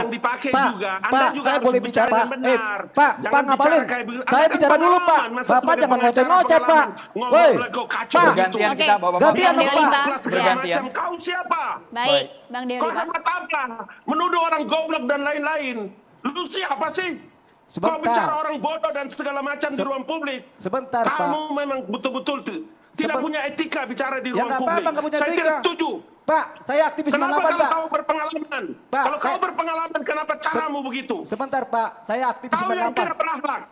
dipakai Pak, juga. Pak, Anda juga saya harus boleh bicara, dengan Pak. benar. Pak, Jangan Pak Ngabalin. bicara kayak begitu. Saya Anda kan bicara dulu, Pak. pengalaman, masa Bapak sebagai jangan pengacara ngoceh-ngoceh, Pak. pengalaman, Woi, ngomong kacau Pak. begitu. Bergantian kita, Bapak. Gantian Bang dong, Deoli, Pak. Pak. Segala Bergantian. macam. Kau siapa? Baik, Bang Kau Deoli, Pak. hebat apa? Menuduh orang goblok dan lain-lain. Lu siapa sih? Kau bicara Sebentar. orang bodoh dan segala macam di ruang publik. Sebentar, Pak. Kamu memang betul-betul tidak punya etika bicara di Ya ruang nggak publik. apa-apa, nggak punya Saya etika. tidak setuju. Pak, saya aktivis Kenapa 98, kalau Pak. kau berpengalaman? Pak, Kalau kau saya- berpengalaman, kenapa caramu begitu? Sebentar, Pak. Saya aktivis Kau yang 98. tidak berakhlak.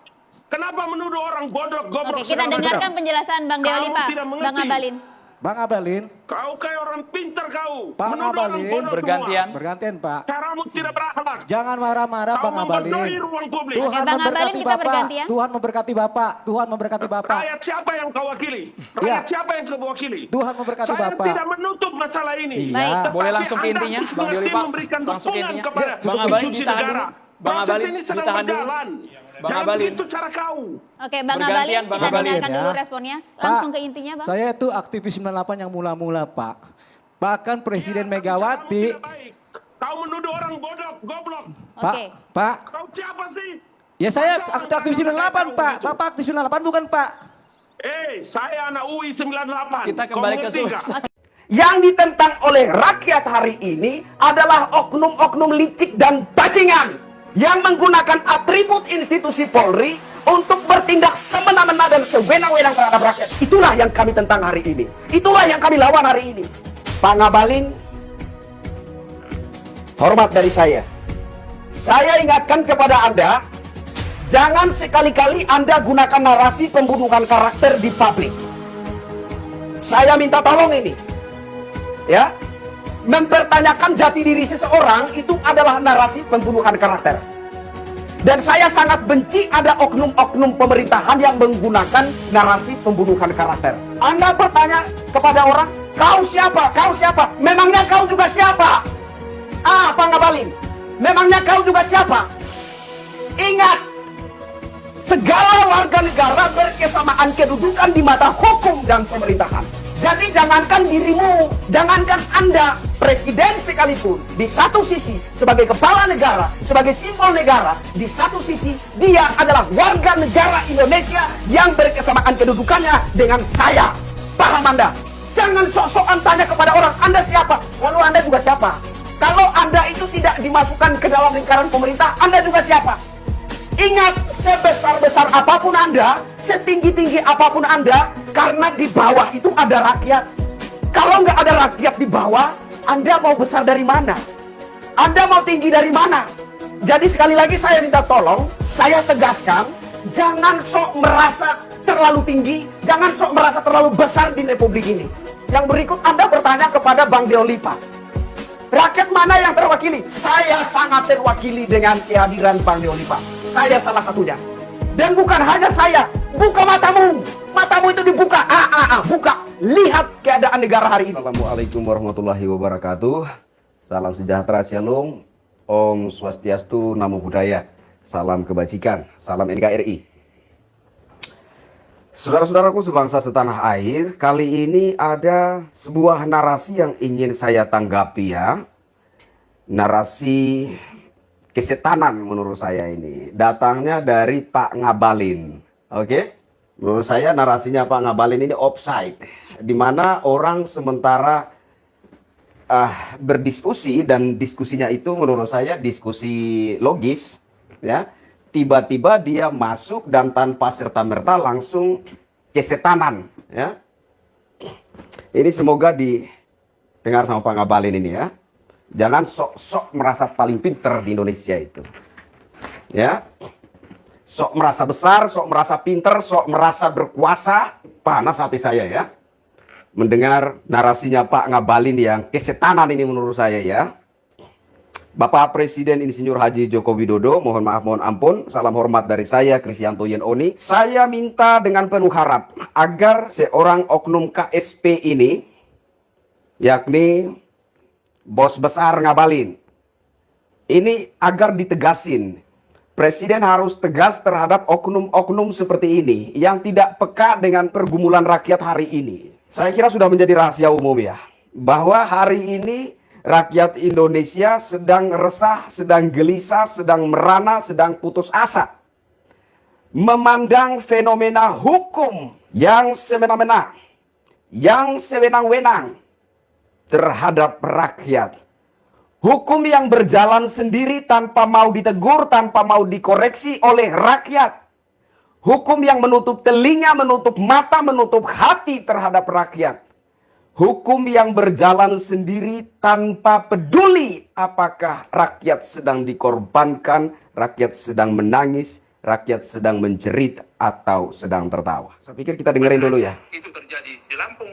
Kenapa menuduh orang bodoh, goblok? Oke, kita segala macam? dengarkan penjelasan Bang Deoli, Kamu Pak. tidak mengerti. Bang Ngabalin. Bang Abalin, Kau kayak orang pintar kau. Pak Menuduh orang Ngabalin, bodoh bergantian. semua. bergantian, Pak. Caramu tidak berakhlak. Jangan marah-marah, Kau Bang Abalin. membodohi ruang publik. Oke, Bang Ngabalin, kita Bapak. bergantian. Tuhan memberkati Bapak. Tuhan memberkati Bapak. Rakyat siapa yang kau wakili? Rakyat Ya. siapa yang kau wakili? Tuhan memberkati Saya Bapak. tidak menutup masalah ini. Iya. Baik. Tetapi Boleh langsung ke Anda intinya, harus Bang Deoli, mengerti Pak. memberikan Langsung ke dukungan intinya. kepada Bang Ngabalin institusi ditahan negara. dulu. Bang Proses Ngabalin ini sedang ditahan dulu. berjalan. Bang Jangan Ngabalin. begitu cara kau. Oke, Bang Bergantian, Ngabalin, Bang kita Ngabalin, dengarkan ya. dulu responnya. Pak, Langsung ke intinya, Bang. Saya itu aktivis 98 yang mula-mula, Pak. Bahkan Presiden Iya, tapi Megawati. caramu tidak baik. Kau menuduh orang bodoh, goblok. Pak, Oke. Pak. Kau siapa sih? Ya saya Masa orang aktivis kaya 98, tahu Pak. begitu? Bapak aktivis 98 bukan, Pak? Saya anak UI 98. Kita Kau kembali ke mengerti nggak? Yang ditentang oleh rakyat hari ini adalah oknum-oknum licik dan bajingan yang menggunakan atribut institusi Polri untuk bertindak semena-mena dan sewenang-wenang terhadap rakyat. Itulah yang kami tentang hari ini. Itulah yang kami lawan hari ini. Pak Ngabalin, hormat dari saya. Saya ingatkan kepada Anda, jangan sekali-kali Anda gunakan narasi pembunuhan karakter di publik. Saya minta tolong ini. Ya, mempertanyakan jati diri seseorang itu adalah narasi pembunuhan karakter. Dan saya sangat benci ada oknum-oknum pemerintahan yang menggunakan narasi pembunuhan karakter. Anda bertanya kepada orang, kau siapa? Kau siapa? Memangnya kau juga siapa? Pak Ngabalin, memangnya kau juga siapa? Ingat, segala warga negara berkesamaan kedudukan di mata hukum dan pemerintahan. Jadi jangankan dirimu, jangankan Anda, presiden sekalipun, di satu sisi sebagai kepala negara, sebagai simbol negara, di satu sisi dia adalah warga negara Indonesia yang berkesamaan kedudukannya dengan saya. Paham Anda? Jangan sok-sokan tanya kepada orang, Anda siapa? Lalu Anda juga siapa? Kalau Anda itu tidak dimasukkan ke dalam lingkaran pemerintah, Anda juga siapa? Ingat, sebesar-besar apapun Anda, setinggi-tinggi apapun Anda, karena di bawah itu ada rakyat. Kalau nggak ada rakyat di bawah, Anda mau besar dari mana? Anda mau tinggi dari mana? Jadi sekali lagi saya minta tolong, saya tegaskan, jangan sok merasa terlalu tinggi, jangan sok merasa terlalu besar di republik ini. Yang berikut Anda bertanya kepada Bang Deoli, Pak. Rakyat mana yang terwakili? Saya sangat terwakili dengan kehadiran Bang Deoli, Pak. Saya salah satunya. Dan bukan hanya saya. Buka matamu. Matamu itu dibuka. Buka. Lihat keadaan negara hari ini. Assalamualaikum warahmatullahi wabarakatuh. Salam sejahtera, shalom. Om Swastiastu, Namo Buddhaya. Salam kebajikan. Salam NKRI. Saudara-saudaraku sebangsa setanah air, kali ini ada sebuah narasi yang ingin saya tanggapi ya. Narasi kesetanan menurut saya ini. Datangnya dari Pak Ngabalin. Oke? Menurut saya narasinya Pak Ngabalin ini offside. Dimana orang sementara berdiskusi dan diskusinya itu menurut saya diskusi logis ya. Tiba-tiba dia masuk dan tanpa serta-merta langsung kesetanan ya. Ini semoga didengar sama Pak Ngabalin ini ya. Jangan sok-sok merasa paling pinter di Indonesia itu. Ya. Sok merasa besar, sok merasa pinter, sok merasa berkuasa. Panas hati saya ya. Mendengar narasinya Pak Ngabalin yang kesetanan ini menurut saya ya. Bapak Presiden Insinyur Haji Joko Widodo, mohon maaf, mohon ampun, salam hormat dari saya, Kristianto Yenoni. Saya minta dengan penuh harap agar seorang oknum KSP ini, yakni bos besar Ngabalin, ini agar ditegasin. Presiden harus tegas terhadap oknum-oknum seperti ini yang tidak peka dengan pergumulan rakyat hari ini. Saya kira sudah menjadi rahasia umum ya, bahwa hari ini rakyat Indonesia sedang resah, sedang gelisah, sedang merana, sedang putus asa. Memandang fenomena hukum yang semena-mena, yang sewenang-wenang terhadap rakyat. Hukum yang berjalan sendiri tanpa mau ditegur, tanpa mau dikoreksi oleh rakyat. Hukum yang menutup telinga, menutup mata, menutup hati terhadap rakyat. Hukum yang berjalan sendiri tanpa peduli apakah rakyat sedang dikorbankan, rakyat sedang menangis, rakyat sedang menjerit atau sedang tertawa. Saya pikir kita dengerin dulu ya. Itu terjadi di Lampung.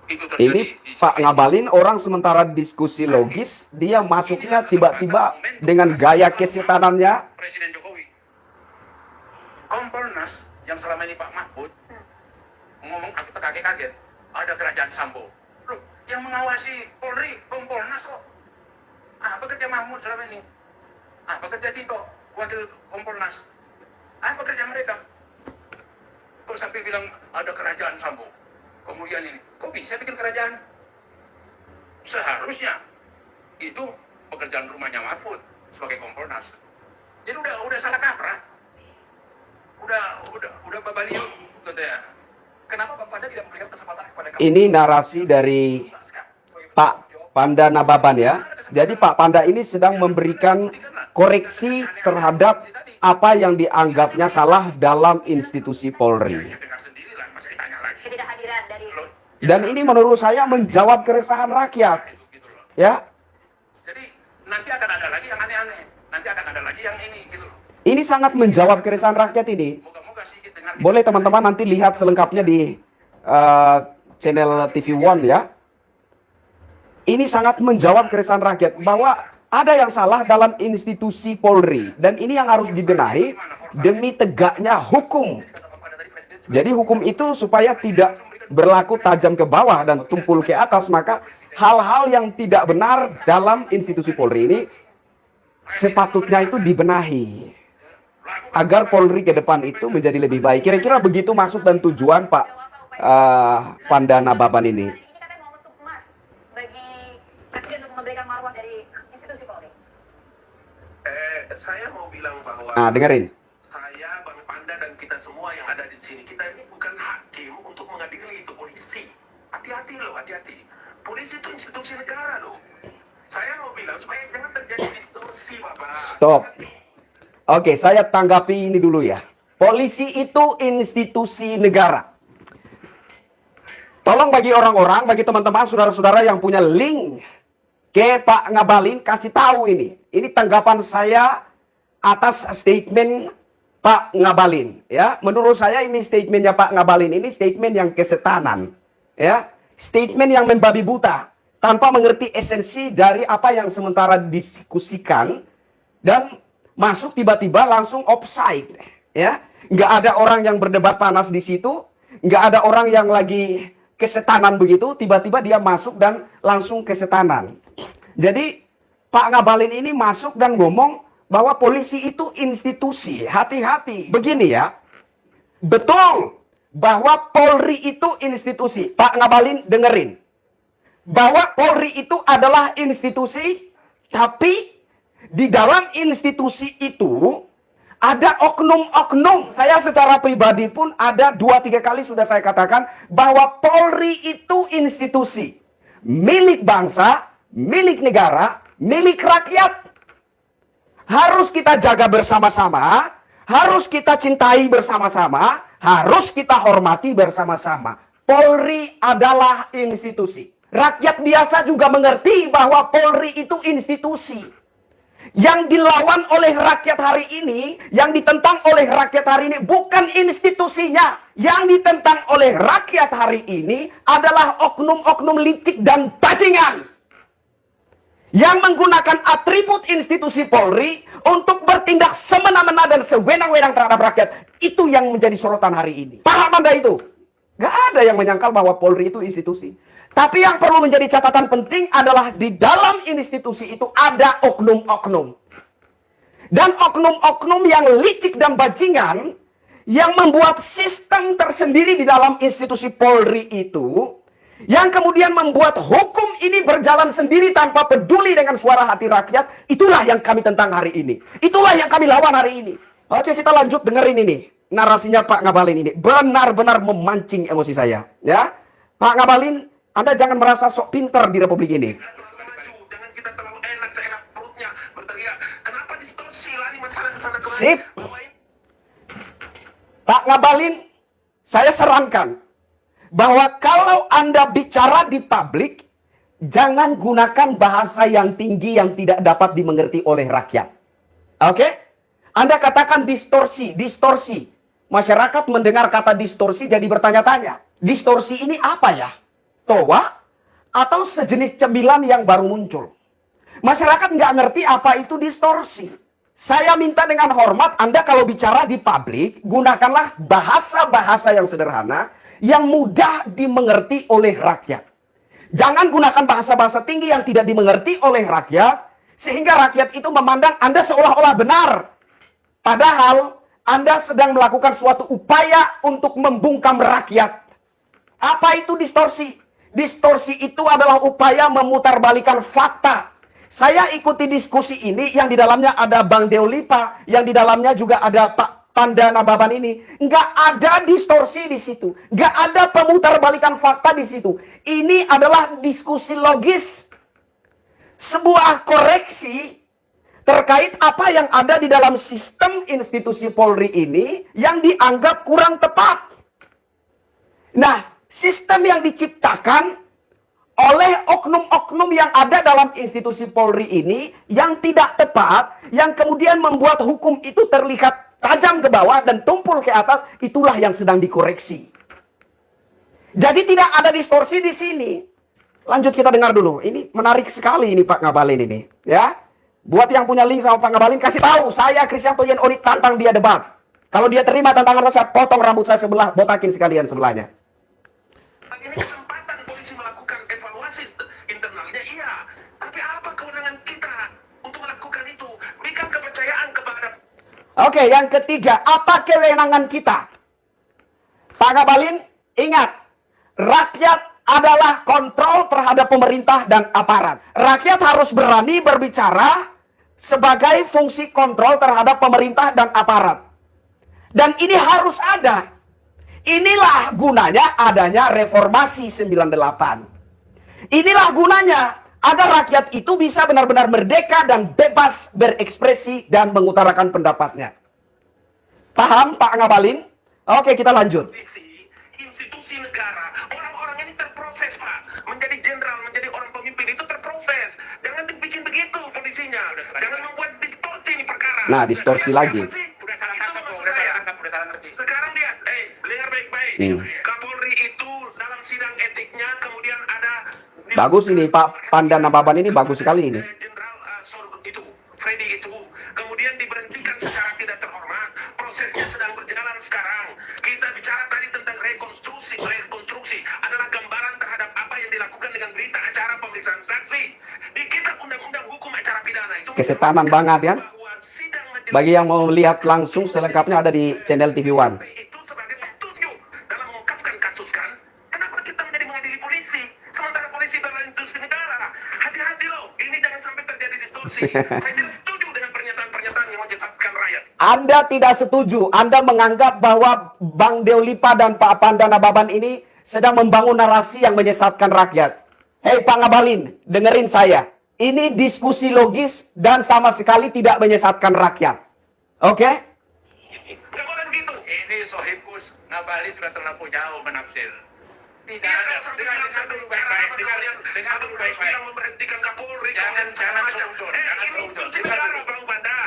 Itu terjadi Ini di Pak Ngabalin orang sementara diskusi logis, dia masuknya tiba-tiba dengan gaya kesetanannya. Presiden Jokowi. Kompolnas yang selama ini Pak Mahfud ngomong, aku terkaget-kaget, ada kerajaan Sambo. Loh, yang mengawasi Polri, Kompolnas kok. Apa kerja Mahmud selama ini? Apa kerja Tito, wakil Kompolnas? Apa kerja mereka? Kok sampai bilang ada kerajaan Sambo? Kemudian ini, kok bisa bikin kerajaan? Seharusnya itu pekerjaan rumahnya Mahfud sebagai Kompolnas. Jadi udah salah kaprah. Udah babaliu katanya. Kenapa Pak Panda tidak memberikan kesempatan kepada kamu? Ini narasi dari Pak Panda Nababan ya. Jadi Pak Panda ini sedang memberikan koreksi terhadap apa yang dianggapnya salah dalam institusi Polri. Dan ini menurut saya menjawab keresahan rakyat. Ya. Jadi nanti akan ada lagi yang aneh-aneh. Nanti akan ada lagi yang ini gitu. Ini sangat menjawab keresahan rakyat ini. Moga-moga sih dengar. Boleh teman-teman nanti lihat selengkapnya di channel TV One ya. Ini sangat menjawab keresahan rakyat bahwa ada yang salah dalam institusi Polri. Dan ini yang harus dibenahi demi tegaknya hukum. Jadi hukum itu supaya tidak berlaku tajam ke bawah dan tumpul ke atas. Maka hal-hal yang tidak benar dalam institusi Polri ini sepatutnya itu dibenahi. Agar Polri ke depan itu menjadi lebih baik. Kira-kira begitu maksud dan tujuan Pak Panda Nababan ini. Ini katanya momentum emas bagi Presiden untuk memberikan marwah dari institusi Polri. Saya mau bilang bahwa Nah, dengerin. saya, Bang Panda dan kita semua yang ada di sini, kita ini bukan hakim untuk mengadili itu polisi. Hati-hati loh, hati-hati. Polisi itu institusi negara loh. Saya mau bilang supaya jangan terjadi distorsi, Bapak. Stop. Oke, saya tanggapi ini dulu ya. Polisi itu institusi negara. Tolong bagi orang-orang, bagi teman-teman, saudara-saudara yang punya link ke Pak Ngabalin, kasih tahu ini. Ini tanggapan saya atas statement Pak Ngabalin. Ya, menurut saya ini statementnya Pak Ngabalin ini statement yang kesetanan. Ya, statement yang membabi buta tanpa mengerti esensi dari apa yang sementara didiskusikan dan masuk tiba-tiba langsung offside. Ya, nggak ada orang yang berdebat panas di situ, nggak ada orang yang lagi kesetanan begitu, tiba-tiba dia masuk dan langsung kesetanan. Jadi Pak Ngabalin ini masuk dan ngomong bahwa polisi itu institusi. Hati-hati. Begini ya, betul bahwa Polri itu institusi. Pak Ngabalin dengerin. Bahwa Polri itu adalah institusi, tapi di dalam institusi itu ada oknum-oknum. Saya secara pribadi pun ada 2-3 kali sudah saya katakan bahwa Polri itu institusi milik bangsa, milik negara, milik rakyat. Harus kita jaga bersama-sama, harus kita cintai bersama-sama, harus kita hormati bersama-sama. Polri adalah institusi. Rakyat biasa juga mengerti bahwa Polri itu institusi. Yang dilawan oleh rakyat hari ini, yang ditentang oleh rakyat hari ini bukan institusinya. Yang ditentang oleh rakyat hari ini adalah oknum-oknum licik dan bajingan. Yang menggunakan atribut institusi Polri untuk bertindak semena-mena dan sewenang-wenang terhadap rakyat. Itu yang menjadi sorotan hari ini. Paham Anda itu? Gak ada yang menyangkal bahwa Polri itu institusi. Tapi yang perlu menjadi catatan penting adalah di dalam institusi itu ada oknum-oknum. Dan oknum-oknum yang licik dan bajingan yang membuat sistem tersendiri di dalam institusi Polri itu yang kemudian membuat hukum ini berjalan sendiri tanpa peduli dengan suara hati rakyat, itulah yang kami tentang hari ini. Itulah yang kami lawan hari ini. Oke, kita lanjut dengerin ini. Narasinya Pak Ngabalin ini benar-benar memancing emosi saya. Ya, Pak Ngabalin, Anda jangan merasa sok pintar di Republik ini. Jangan kita terlalu enak seenak perutnya berteriak. Kenapa distorsi lari masalah ke sana kemari? Sip. Pak Ngabalin, saya sarankan bahwa kalau Anda bicara di publik, jangan gunakan bahasa yang tinggi yang tidak dapat dimengerti oleh rakyat. Oke? Anda katakan distorsi, distorsi. Masyarakat mendengar kata distorsi jadi bertanya-tanya. Distorsi ini apa ya? Toa? Atau sejenis cemilan yang baru muncul? Masyarakat nggak ngerti apa itu distorsi. Saya minta dengan hormat, Anda kalau bicara di publik, gunakanlah bahasa-bahasa yang sederhana, yang mudah dimengerti oleh rakyat. Jangan gunakan bahasa-bahasa tinggi yang tidak dimengerti oleh rakyat, sehingga rakyat itu memandang Anda seolah-olah benar. Padahal Anda sedang melakukan suatu upaya untuk membungkam rakyat. Apa itu distorsi? Distorsi itu adalah upaya memutarbalikan fakta. Saya ikuti diskusi ini yang di dalamnya ada Bang Deolipa, yang di dalamnya juga ada Pak Panda Nababan ini. Nggak ada distorsi di situ. Nggak ada pemutarbalikan fakta di situ. Ini adalah diskusi logis. Sebuah koreksi terkait apa yang ada di dalam sistem institusi Polri ini yang dianggap kurang tepat. Nah, sistem yang diciptakan oleh oknum-oknum yang ada dalam institusi Polri ini yang tidak tepat, yang kemudian membuat hukum itu terlihat tajam ke bawah dan tumpul ke atas, itulah yang sedang dikoreksi. Jadi tidak ada distorsi di sini. Lanjut kita dengar dulu. Ini menarik sekali ini Pak Ngabalin ini, ya. Buat yang punya link sama Pak Ngabalin, kasih tahu saya Kristianto Yen Onyx tantang dia debat. Kalau dia terima tantangan saya potong rambut saya sebelah, botakin sekalian sebelahnya. Ini kesempatan polisi melakukan evaluasi internalnya, iya. Tapi apa kewenangan kita untuk melakukan itu? Berikan kepercayaan kepada. Oke, yang ketiga, apa kewenangan kita? Pak Ngabalin, ingat, rakyat adalah kontrol terhadap pemerintah dan aparat. Rakyat harus berani berbicara sebagai fungsi kontrol terhadap pemerintah dan aparat. Dan ini harus ada. Inilah gunanya adanya reformasi 98. Inilah gunanya agar rakyat itu bisa benar-benar merdeka dan bebas berekspresi dan mengutarakan pendapatnya. Paham Pak Ngabalin? Oke, kita lanjut. Institusi negara, orang-orang ini terproses Pak. Menjadi jenderal, menjadi orang pemimpin itu terproses. Jangan dibikin begitu kondisinya. Jangan membuat distorsi ini perkara. Nah, distorsi lagi. Udah salah tangkap, udah salah tangkap, udah salah ngerti. Sekarang dia, dengar baik-baik. Kapolri itu dalam sidang etiknya kemudian ada. Bagus ini Pak Panda Nababan ini bagus sekali ini. Jenderal itu, Freddy itu, kemudian diberhentikan secara tidak terhormat. Prosesnya sedang berjalan sekarang. Kita bicara tadi tentang rekonstruksi. Rekonstruksi adalah gambaran terhadap apa yang dilakukan dengan berita acara pemeriksaan saksi. Di kitab undang-undang hukum acara pidana itu. Kesetanan banget ya. Bagi yang mau lihat langsung selengkapnya ada di channel TV One. Itu sebagai petunjuk dalam mengungkapkan kasus kan. Kenapa kita menjadi mengadili polisi? Sementara polisi adalah institusi negara. Hati-hati loh, ini jangan sampai terjadi distorsi. Saya tidak setuju dengan pernyataan-pernyataan yang menyesatkan rakyat. Anda tidak setuju. Anda menganggap bahwa Bang Deolipa dan Pak Panda Nababan ini sedang membangun narasi yang menyesatkan rakyat. Hei Pak Ngabalin, dengerin saya. Ini diskusi logis dan sama sekali tidak menyesatkan rakyat. Oke? Nggak boleh begitu. Ini sohibkus Ngabalin sudah terlampau jauh menafsir. Tidak Dia ada. kalau sampai Dengar sekarang dulu sampai baik-baik. sekarang, Dengar dulu baik-baik. yang memberhentikan Kapolri. Jangan macam. suzon. Jangan Ini suzon. institusi Dengar negara, dulu. Bang Banda.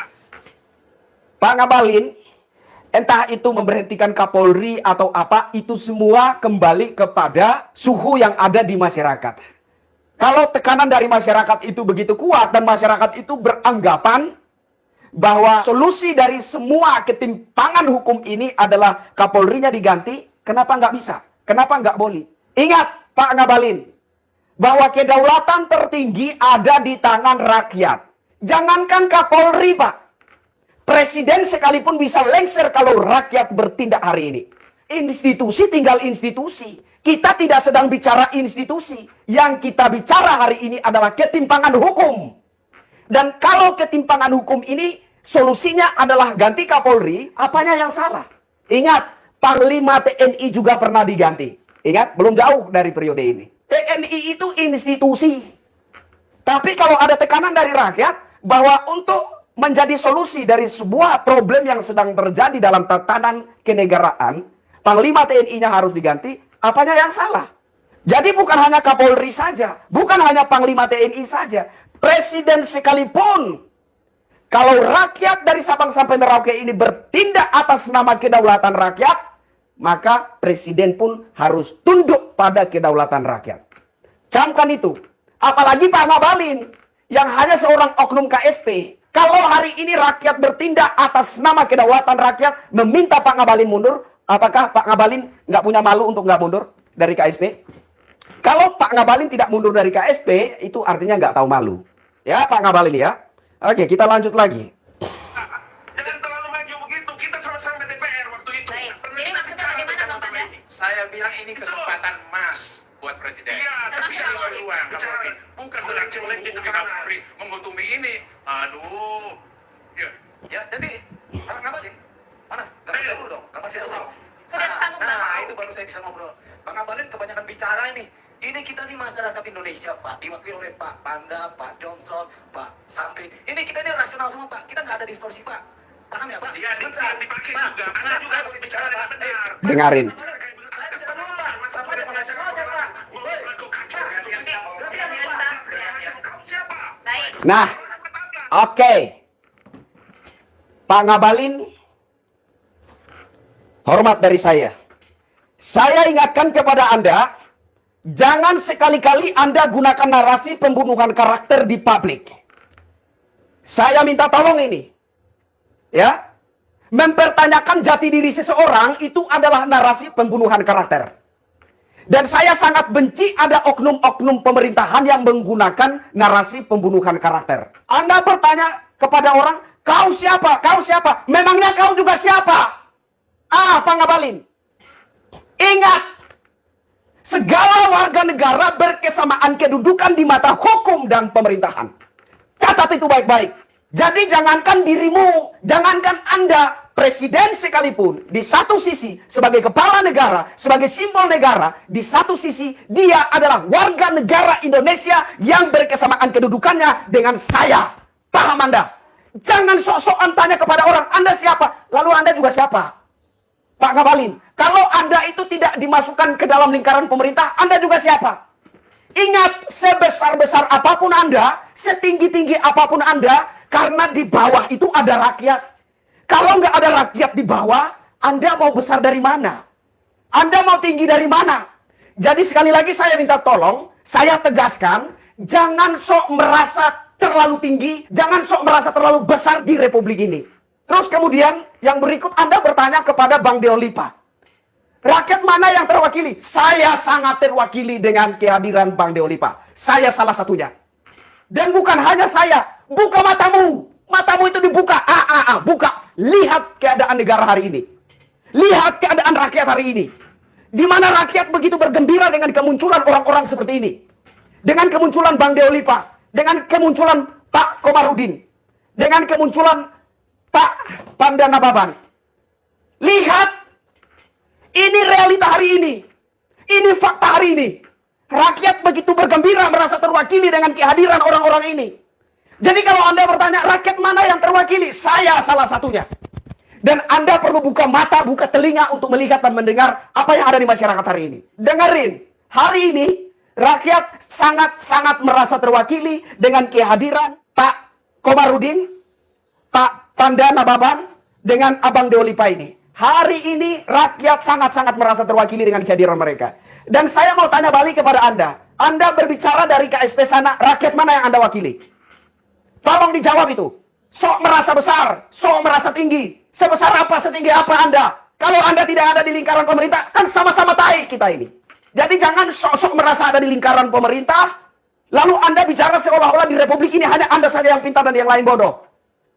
Pak Ngabalin, entah itu memberhentikan Kapolri atau apa, itu semua kembali kepada suhu yang ada di masyarakat. Kalau tekanan dari masyarakat itu begitu kuat dan masyarakat itu beranggapan bahwa solusi dari semua ketimpangan hukum ini adalah Kapolrinya diganti, kenapa nggak bisa? Kenapa nggak boleh? Ingat Pak Ngabalin, bahwa kedaulatan tertinggi ada di tangan rakyat. Jangankan Kapolri Pak, Presiden sekalipun bisa lengser kalau rakyat bertindak hari ini. Institusi tinggal institusi. Kita tidak sedang bicara institusi. Yang kita bicara hari ini adalah ketimpangan hukum. Dan kalau ketimpangan hukum ini solusinya adalah ganti Kapolri, apanya yang salah? Ingat, Panglima TNI juga pernah diganti. Ingat, belum jauh dari periode ini. TNI itu institusi. Tapi kalau ada tekanan dari rakyat bahwa untuk menjadi solusi dari sebuah problem yang sedang terjadi dalam tatanan kenegaraan, Panglima TNI-nya harus diganti, apanya yang salah? Jadi bukan hanya Kapolri saja, bukan hanya Panglima TNI saja, Presiden sekalipun, kalau rakyat dari Sabang sampai Merauke ini bertindak atas nama kedaulatan rakyat, maka Presiden pun harus tunduk pada kedaulatan rakyat. Camkan itu. Apalagi Pak Ngabalin, yang hanya seorang oknum KSP. Kalau hari ini rakyat bertindak atas nama kedaulatan rakyat, meminta Pak Ngabalin mundur, apakah Pak Ngabalin nggak punya malu untuk nggak mundur dari KSP? Kalau Pak Ngabalin tidak mundur dari KSP, itu artinya nggak tahu malu. Ya Pak Ngabalin ya. Oke, kita lanjut lagi. Jangan terlalu maju begitu. Kita sama-sama DPR waktu itu. Baik. Pernah Jadi kita maksudnya bicara bagaimana, tentang Bang Panda? ini. Saya bilang ini kesempatan emas buat presiden. Iya, tapi Ini peluang bicara Kapolri. Bukan berarti menghukumi Kapolri, menghukumi ini. Aduh. Ya. Ya, jadi Pak Ngabalin, mana? Gak bisa dulu dong, gak masih sama. Sudah tersambung, Bang. Nah, itu baru saya bisa ngobrol. Pak Ngabalin kebanyakan bicara ini. Ini kita nih masyarakat Indonesia, Pak. Diwakili oleh Pak Panda, Pak Johnson, Pak Sampi. Ini kita ini rasional semua, Pak. Kita nggak ada distorsi, Pak. Paham ya, Pak? Iya, Sebentar. dipakai Pak, juga. Anda nah, juga saya harus mau bicara dengan benar. Dengarin. Saya bicara dulu, Pak. Bapak ada mengajak ngajak, Pak. Woi, Siapa? Baik. Nah, oke. Pak Ngabalin, hormat dari saya. Saya ingatkan kepada Anda, jangan sekali-kali Anda gunakan narasi pembunuhan karakter di publik. Saya minta tolong ini. Ya. Mempertanyakan jati diri seseorang itu adalah narasi pembunuhan karakter. Dan saya sangat benci ada oknum-oknum pemerintahan yang menggunakan narasi pembunuhan karakter. Anda bertanya kepada orang, kau siapa? Kau siapa? Memangnya kau juga siapa? Pak Ngabalin. Ingat, segala warga negara berkesamaan kedudukan di mata hukum dan pemerintahan. Catat itu baik-baik. Jadi jangankan dirimu, jangankan Anda, presiden sekalipun, di satu sisi sebagai kepala negara, sebagai simbol negara, di satu sisi dia adalah warga negara Indonesia yang berkesamaan kedudukannya dengan saya. Paham Anda? Jangan sok-sokan tanya kepada orang, Anda siapa? Lalu Anda juga siapa? Pak Ngabalin, kalau Anda itu tidak dimasukkan ke dalam lingkaran pemerintah, Anda juga siapa? Ingat, sebesar-besar apapun Anda, setinggi-tinggi apapun Anda, karena di bawah itu ada rakyat. Kalau nggak ada rakyat di bawah, Anda mau besar dari mana? Anda mau tinggi dari mana? Jadi sekali lagi saya minta tolong, saya tegaskan, jangan sok merasa terlalu tinggi, jangan sok merasa terlalu besar di Republik ini. Terus kemudian yang berikut Anda bertanya kepada Bang Deolipa. Rakyat mana yang terwakili? Saya sangat terwakili dengan kehadiran Bang Deolipa. Saya salah satunya. Dan bukan hanya saya. Buka matamu. Matamu itu dibuka. Buka. Lihat keadaan negara hari ini. Lihat keadaan rakyat hari ini. Di mana rakyat begitu bergembira dengan kemunculan orang-orang seperti ini. Dengan kemunculan Bang Deolipa. Dengan kemunculan Pak Komarudin. Dengan kemunculan Pak Panda Nababan. Lihat, ini realita hari ini. Ini fakta hari ini. Rakyat begitu bergembira merasa terwakili dengan kehadiran orang-orang ini. Jadi kalau Anda bertanya, rakyat mana yang terwakili? Saya salah satunya. Dan Anda perlu buka mata, buka telinga untuk melihat dan mendengar apa yang ada di masyarakat hari ini. Dengerin, hari ini rakyat sangat-sangat merasa terwakili dengan kehadiran Pak Komarudin, Pak Panda Nababan, dengan Abang Deolipa ini. Hari ini rakyat sangat-sangat merasa terwakili dengan kehadiran mereka. Dan saya mau tanya balik kepada Anda. Anda berbicara dari KSP sana, rakyat mana yang Anda wakili? Tolong dijawab itu. Sok merasa besar, sok merasa tinggi. Sebesar apa, setinggi apa Anda? Kalau Anda tidak ada di lingkaran pemerintah, kan sama-sama tai kita ini. Jadi jangan sok-sok merasa ada di lingkaran pemerintah, lalu Anda bicara seolah-olah di Republik ini hanya Anda saja yang pintar dan yang lain bodoh.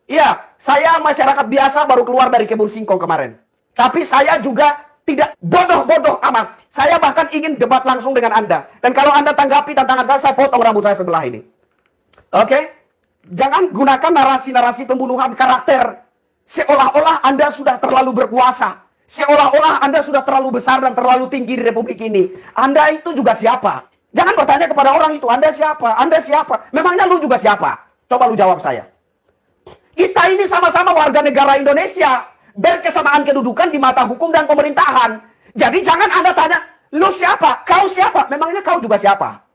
Iya, saya masyarakat biasa baru keluar dari kebun singkong kemarin. Tapi saya juga tidak bodoh-bodoh amat. Saya bahkan ingin debat langsung dengan Anda. Dan kalau Anda tanggapi tantangan saya potong rambut saya sebelah ini. Oke? Jangan gunakan narasi-narasi pembunuhan karakter. Seolah-olah Anda sudah terlalu berkuasa. Seolah-olah Anda sudah terlalu besar dan terlalu tinggi di Republik ini. Anda itu juga siapa? Jangan bertanya kepada orang itu, Anda siapa? Anda siapa? Memangnya lu juga siapa? Coba lu jawab saya. Kita ini sama-sama warga negara Indonesia. Berkesamaan kedudukan di mata hukum dan pemerintahan. Jadi jangan Anda tanya, lu siapa? Kau siapa? Memangnya kau juga siapa?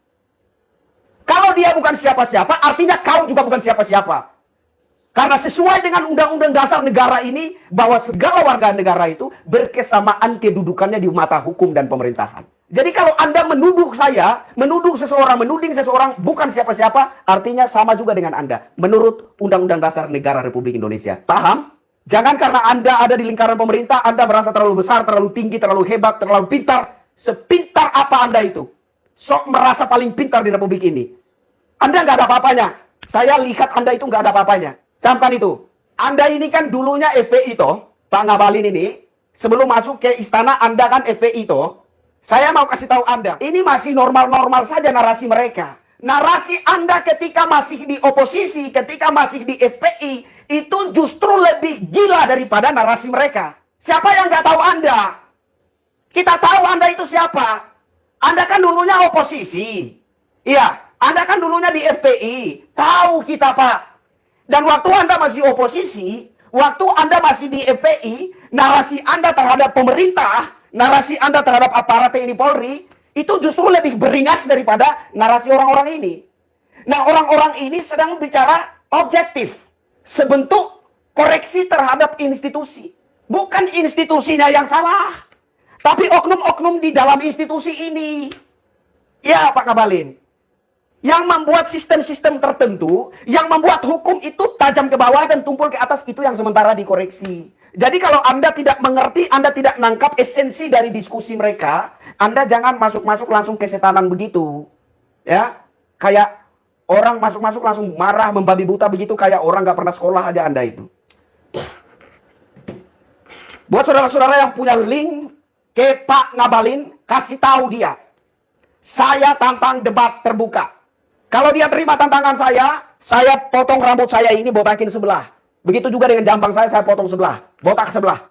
Kalau dia bukan siapa-siapa, artinya kau juga bukan siapa-siapa. Karena sesuai dengan Undang-Undang Dasar Negara ini, bahwa segala warga negara itu berkesamaan kedudukannya di mata hukum dan pemerintahan. Jadi kalau Anda menuduh saya, menuding seseorang bukan siapa-siapa, artinya sama juga dengan Anda. Menurut Undang-Undang Dasar Negara Republik Indonesia. Paham? Jangan karena Anda ada di lingkaran pemerintah, Anda merasa terlalu besar, terlalu tinggi, terlalu hebat, terlalu pintar. Sepintar apa Anda itu? Sok merasa paling pintar di Republik ini. Anda nggak ada apa-apanya. Saya lihat Anda itu nggak ada apa-apanya. Camkan itu. Anda ini kan dulunya FPI toh, Pak Ngabalin ini. Sebelum masuk ke istana, Anda kan FPI toh. Saya mau kasih tahu Anda, ini masih normal-normal saja narasi mereka. Narasi Anda ketika masih di oposisi, ketika masih di FPI, itu justru lebih gila daripada narasi mereka. Siapa yang nggak tahu Anda? Kita tahu Anda itu siapa. Anda kan dulunya oposisi. Iya, Anda kan dulunya di FPI. Tahu kita, Pak. Dan waktu Anda masih oposisi, waktu Anda masih di FPI, narasi Anda terhadap pemerintah, narasi Anda terhadap aparat TNI Polri, itu justru lebih beringas daripada narasi orang-orang ini. Nah, orang-orang ini sedang bicara objektif. Sebentuk koreksi terhadap institusi. Bukan institusinya yang salah. Tapi oknum-oknum di dalam institusi ini. Ya, Pak Ngabalin. Yang membuat sistem-sistem tertentu, yang membuat hukum itu tajam ke bawah dan tumpul ke atas, itu yang sementara dikoreksi. Jadi kalau Anda tidak mengerti, Anda tidak nangkap esensi dari diskusi mereka, Anda jangan masuk-masuk langsung ke setanan begitu. Ya, kayak orang masuk-masuk langsung marah, membabi buta begitu, kayak orang nggak pernah sekolah aja Anda itu. Buat saudara-saudara yang punya link ke Pak Ngabalin, kasih tahu dia. Saya tantang debat terbuka. Kalau dia terima tantangan saya potong rambut saya ini, botakin sebelah. Begitu juga dengan jambang saya potong sebelah, botak sebelah.